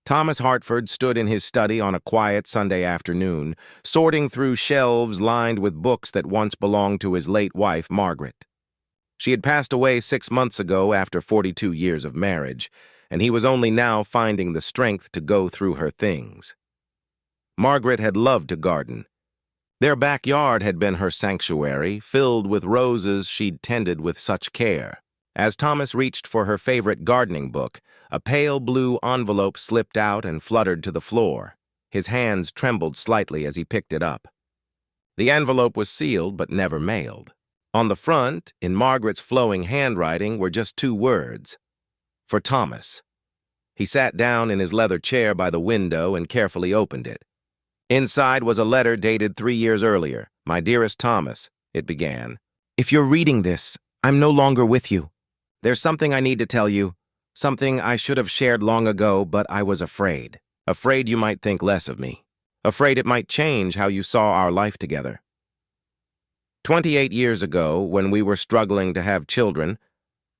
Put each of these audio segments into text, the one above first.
Thomas Hartford stood in his study on a quiet Sunday afternoon, sorting through shelves lined with books that once belonged to his late wife, Margaret. She had passed away 6 months ago after 42 years of marriage, and he was only now finding the strength to go through her things. Margaret had loved to garden. Their backyard had been her sanctuary, filled with roses she'd tended with such care. As Thomas reached for her favorite gardening book, a pale blue envelope slipped out and fluttered to the floor. His hands trembled slightly as he picked it up. The envelope was sealed but never mailed. On the front, in Margaret's flowing handwriting, were just 2 words: "For Thomas." He sat down in his leather chair by the window and carefully opened it. Inside was a letter dated 3 years earlier. "My dearest Thomas," it began. "If you're reading this, I'm no longer with you. There's something I need to tell you, something I should have shared long ago, but I was afraid. Afraid you might think less of me. Afraid it might change how you saw our life together. 28 years ago, when we were struggling to have children,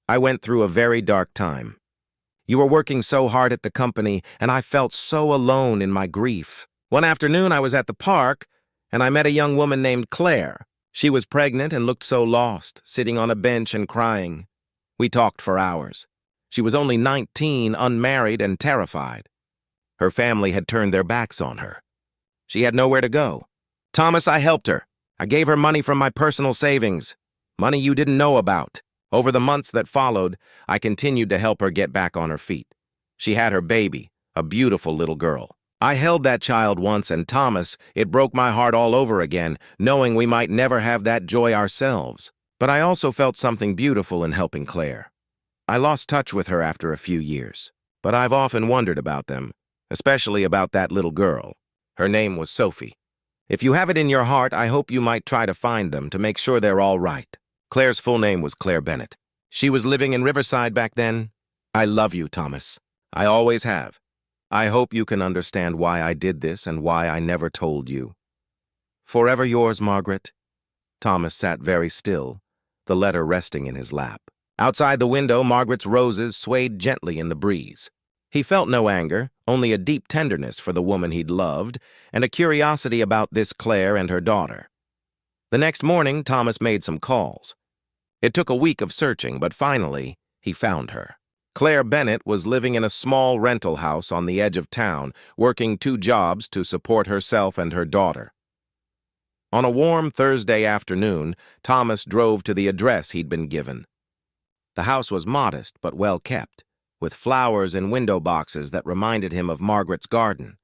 I went through a very dark time. You were working so hard at the company, and I felt so alone in my grief. One afternoon, I was at the park, and I met a young woman named Claire. She was pregnant and looked so lost, sitting on a bench and crying. We talked for hours. She was only 19, unmarried, and terrified. Her family had turned their backs on her. She had nowhere to go. Thomas, I helped her. I gave her money from my personal savings, money you didn't know about. Over the months that followed, I continued to help her get back on her feet. She had her baby, a beautiful little girl. I held that child once, and Thomas, it broke my heart all over again, knowing we might never have that joy ourselves. But I also felt something beautiful in helping Claire. I lost touch with her after a few years, but I've often wondered about them, especially about that little girl. Her name was Sophie. If you have it in your heart, I hope you might try to find them to make sure they're all right." Claire's full name was Claire Bennett. She was living in Riverside back then. I love you, Thomas. I always have. I hope you can understand why I did this and why I never told you. Forever yours, Margaret. Thomas sat very still, the letter resting in his lap. Outside the window, Margaret's roses swayed gently in the breeze. He felt no anger, only a deep tenderness for the woman he'd loved, and a curiosity about this Claire and her daughter. The next morning, Thomas made some calls. It took a week of searching, but finally, he found her. Claire Bennett was living in a small rental house on the edge of town, working 2 jobs to support herself and her daughter. On a warm Thursday afternoon, Thomas drove to the address he'd been given. The house was modest but well kept, with flowers in window boxes that reminded him of Margaret's garden.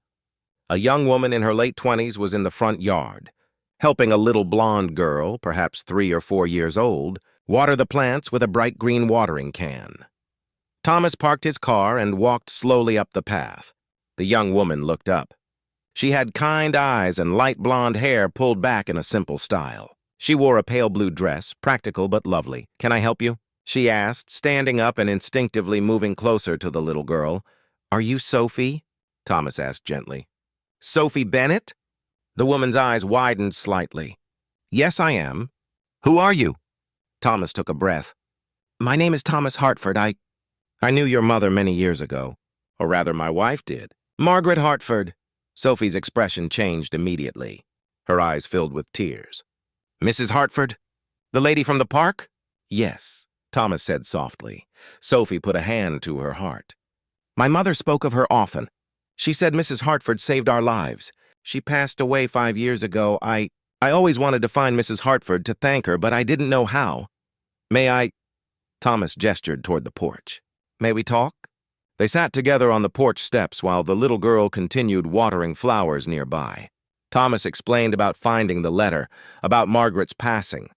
A young woman in her late 20s was in the front yard, helping a little blonde girl, perhaps 3 or 4 years old, water the plants with a bright green watering can. Thomas parked his car and walked slowly up the path. The young woman looked up. She had kind eyes and light blonde hair pulled back in a simple style. She wore a pale blue dress, practical but lovely. "Can I help you?" she asked, standing up and instinctively moving closer to the little girl. "Are you Sophie?" Thomas asked gently. "Sophie Bennett?" The woman's eyes widened slightly. "Yes, I am. Who are you?" Thomas took a breath. "My name is Thomas Hartford. I knew your mother many years ago. Or rather, my wife did. Margaret Hartford." Sophie's expression changed immediately. Her eyes filled with tears. "Mrs. Hartford? The lady from the park?" "Yes," Thomas said softly. Sophie put a hand to her heart. "My mother spoke of her often. She said Mrs. Hartford saved our lives. She passed away 5 years ago. I always wanted to find Mrs. Hartford to thank her, but I didn't know how. May I?" Thomas gestured toward the porch. "May we talk?" They sat together on the porch steps while the little girl continued watering flowers nearby. Thomas explained about finding the letter, about Margaret's passing.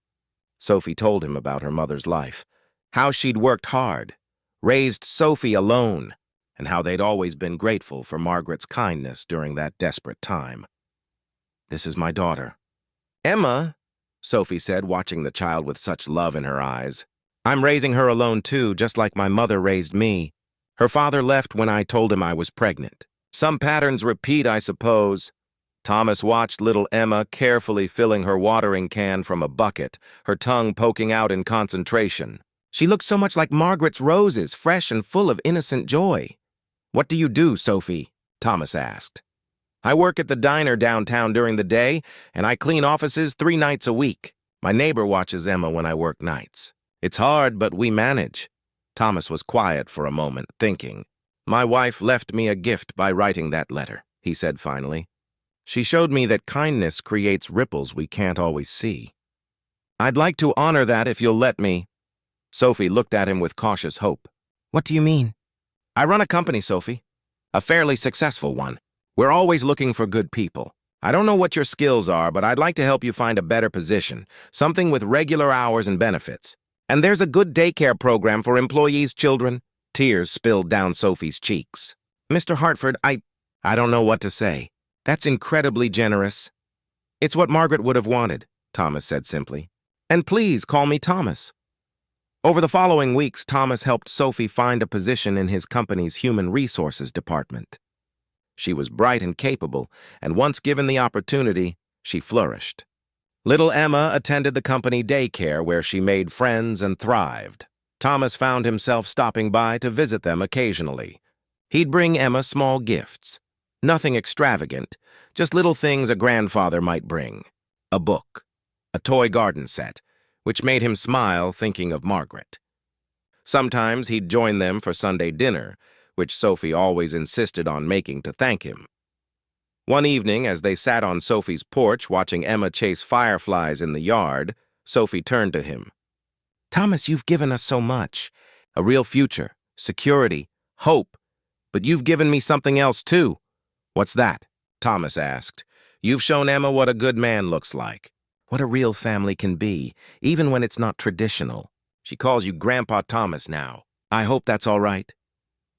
Sophie told him about her mother's life, how she'd worked hard, raised Sophie alone, and how they'd always been grateful for Margaret's kindness during that desperate time. "This is my daughter." "Emma," Sophie said, watching the child with such love in her eyes. "I'm raising her alone too, just like my mother raised me. Her father left when I told him I was pregnant. Some patterns repeat, I suppose." Thomas watched little Emma carefully filling her watering can from a bucket, her tongue poking out in concentration. "She looked so much like Margaret's roses, fresh and full of innocent joy." "What do you do, Sophie?" Thomas asked. I work at the diner downtown during the day, and I clean offices 3 nights a week. My neighbor watches Emma when I work nights. It's hard, but we manage. Thomas was quiet for a moment, thinking. My wife left me a gift by writing that letter, he said finally. She showed me that kindness creates ripples we can't always see. I'd like to honor that if you'll let me. Sophie looked at him with cautious hope. What do you mean? I run a company, Sophie. A fairly successful one. We're always looking for good people. I don't know what your skills are, but I'd like to help you find a better position, something with regular hours and benefits. And there's a good daycare program for employees' children. Tears spilled down Sophie's cheeks. Mr. Hartford, I don't know what to say. That's incredibly generous. It's what Margaret would have wanted, Thomas said simply. And please call me Thomas. Over the following weeks, Thomas helped Sophie find a position in his company's human resources department. She was bright and capable, and once given the opportunity, she flourished. Little Emma attended the company daycare where she made friends and thrived. Thomas found himself stopping by to visit them occasionally. He'd bring Emma small gifts. Nothing extravagant, just little things a grandfather might bring. A book, a toy garden set, which made him smile thinking of Margaret. Sometimes he'd join them for Sunday dinner, which Sophie always insisted on making to thank him. One evening, as they sat on Sophie's porch watching Emma chase fireflies in the yard, Sophie turned to him. Thomas, you've given us so much. A real future, security, hope. But you've given me something else, too. What's that? Thomas asked. You've shown Emma what a good man looks like. What a real family can be, even when it's not traditional. She calls you Grandpa Thomas now. I hope that's all right.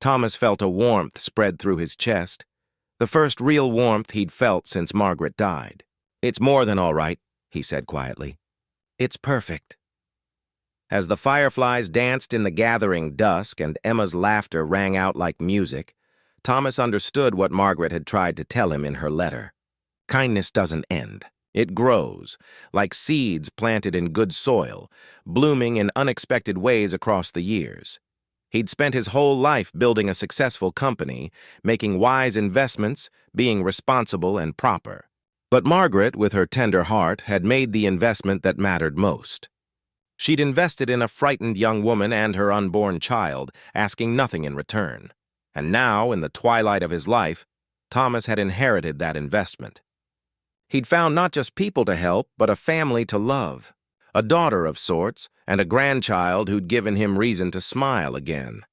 Thomas felt a warmth spread through his chest, the first real warmth he'd felt since Margaret died. It's more than all right, he said quietly. It's perfect. As the fireflies danced in the gathering dusk and Emma's laughter rang out like music, Thomas understood what Margaret had tried to tell him in her letter. Kindness doesn't end. It grows, like seeds planted in good soil, blooming in unexpected ways across the years. He'd spent his whole life building a successful company, making wise investments, being responsible and proper. But Margaret, with her tender heart, had made the investment that mattered most. She'd invested in a frightened young woman and her unborn child, asking nothing in return. And now, in the twilight of his life, Thomas had inherited that investment. He'd found not just people to help, but a family to love, a daughter of sorts, and a grandchild who'd given him reason to smile again.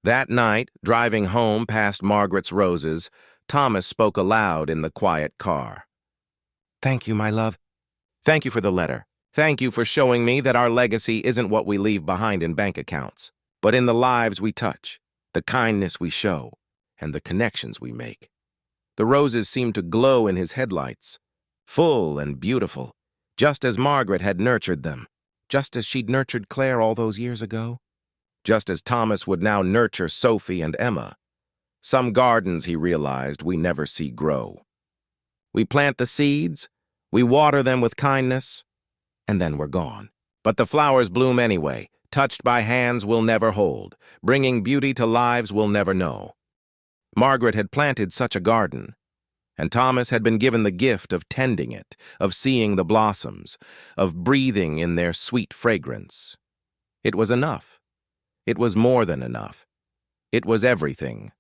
That night, driving home past Margaret's roses, Thomas spoke aloud in the quiet car. Thank you, my love. Thank you for the letter. Thank you for showing me that our legacy isn't what we leave behind in bank accounts, but in the lives we touch, the kindness we show, and the connections we make. The roses seemed to glow in his headlights, full and beautiful, just as Margaret had nurtured them, just as she'd nurtured Claire all those years ago, just as Thomas would now nurture Sophie and Emma. Some gardens, he realized, we never see grow. We plant the seeds, we water them with kindness, and then we're gone. But the flowers bloom anyway, touched by hands we'll never hold, bringing beauty to lives we'll never know. Margaret had planted such a garden, and Thomas had been given the gift of tending it, of seeing the blossoms, of breathing in their sweet fragrance. It was enough. It was more than enough. It was everything.